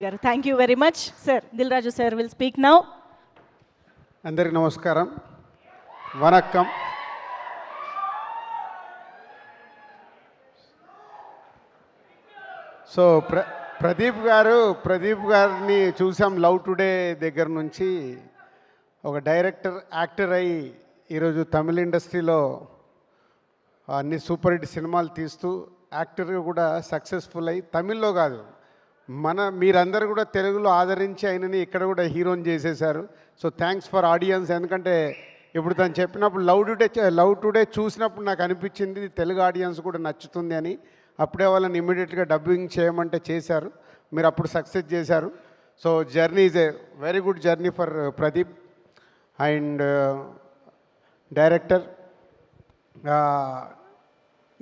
Thank you very much, sir. Dilraju sir will speak now. అందరికీ నమస్కారం, vanakkam. So Pradeep గారిని చూసాం లవ్ టుడే దగ్గర నుంచి. ఒక డైరెక్టర్, యాక్టర్ అయ్యి ఈరోజు తమిళ ఇండస్ట్రీలో అన్ని సూపర్ హిట్ సినిమాలు తీస్తూ యాక్టర్గా కూడా సక్సెస్ఫుల్ అయ్యి, తమిళ్లో కాదు మీరందరూ కూడా తెలుగులో ఆదరించి ఆయనని ఇక్కడ కూడా హీరోని చేసేశారు. So thanks for audience. ఎందుకంటే ఇప్పుడు తను చెప్పినప్పుడు లవ్ టుడే చూసినప్పుడు నాకు అనిపించింది తెలుగు ఆడియన్స్ కూడా నచ్చుతుంది అని. అప్పుడే వాళ్ళని ఇమ్మీడియట్గా డబ్బింగ్ చేయమంటే చేశారు. మీరు అప్పుడు సక్సెస్ చేశారు. So journey is a very good journey for Pradeep. And director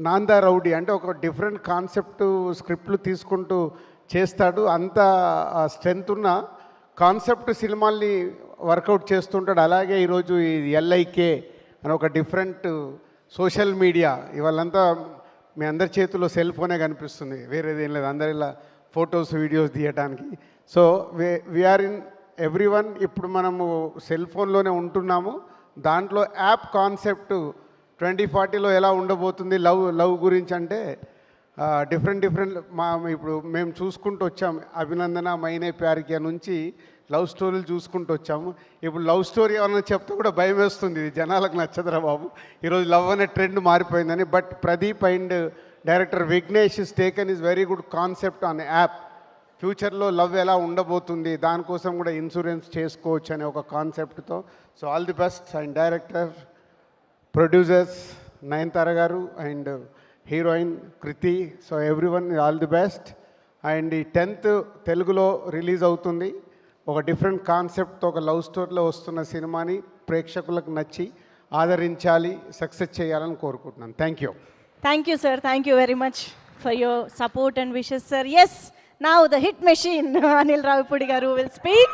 నాందా రౌడీ అంటే ఒక డిఫరెంట్ కాన్సెప్ట్ స్క్రిప్ట్లు తీసుకుంటూ చేస్తాడు. అంత స్ట్రెంత్ ఉన్న కాన్సెప్ట్ సినిమాల్ని వర్కౌట్ చేస్తుంటాడు. అలాగే ఈరోజు ఈ ఎల్ఐకే అని ఒక డిఫరెంట్ సోషల్ మీడియా, ఇవాళంతా మీ అందరి చేతిలో సెల్ ఫోనే కనిపిస్తుంది, వేరేదేం లేదు. అందరి ఇలా ఫొటోస్ వీడియోస్ తీయడానికి. So we are in every. ఇప్పుడు మనము సెల్ ఫోన్లోనే ఉంటున్నాము. దాంట్లో యాప్ కాన్సెప్ట్ 2040లో ఎలా ఉండబోతుంది లవ్ గురించి అంటే డిఫరెంట్ ఇప్పుడు మేము చూసుకుంటూ వచ్చాము. అభినందన, మైనే ప్యారికే నుంచి లవ్ స్టోరీలు చూసుకుంటూ వచ్చాము. ఇప్పుడు లవ్ స్టోరీ ఏమన్నా చెప్తే కూడా భయం వేస్తుంది, జనాలకు నచ్చదురా బాబు, ఈరోజు లవ్ అనే ట్రెండ్ మారిపోయిందని. But Pradeep and director Vignesh is taken is very good concept on app. ఫ్యూచర్లో లవ్ ఎలా ఉండబోతుంది, దానికోసం కూడా ఇన్సూరెన్స్ చేసుకోవచ్చు అనే ఒక కాన్సెప్ట్తో. So all the best. And director, producers Nayanthara గారు and heroine Kriti, so everyone all the best. And ఈ 10th తెలుగులో రిలీజ్ అవుతుంది. ఒక డిఫరెంట్ కాన్సెప్ట్తో ఒక లవ్ స్టోరీలో వస్తున్న సినిమాని ప్రేక్షకులకు నచ్చి ఆదరించాలి, సక్సెస్ చేయాలని కోరుకుంటున్నాను. Thank you. Thank you, sir. Thank you very much for your support and wishes, sir. Yes, now the hit machine, Anil Ravipudi garu will speak.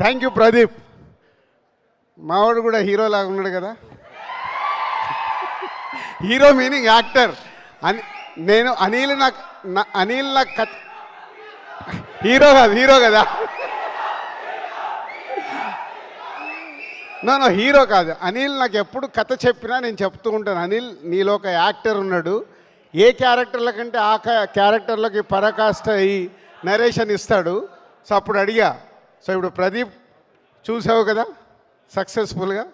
Thank you Pradeep. మావాడు కూడా హీరో లాగా ఉన్నాడు కదా. హీరో మీనింగ్ యాక్టర్ అని. నేను అనిల్ నాకు hero కదా. No hero కాదు. అనిల్ నాకు ఎప్పుడు కథ చెప్పినా నేను చెప్తూ ఉంటాను, అనిల్ నీలో ఒక యాక్టర్ ఉన్నాడు, ఏ క్యారెక్టర్ల కంటే ఆ క్యారెక్టర్లకి పరాకాష్ట అయ్యి నరేషన్ ఇస్తాడు. సో అప్పుడు అడిగా. సో ఇప్పుడు ప్రదీప్ చూసావు కదా సక్సెస్ఫుల్గా.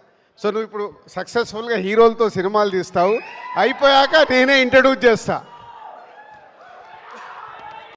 సో నువ్వు ఇప్పుడు సక్సెస్ఫుల్గా హీరోలతో సినిమాలు తీస్తావు, అయిపోయాక నేనే ఇంట్రడ్యూస్ చేస్తా.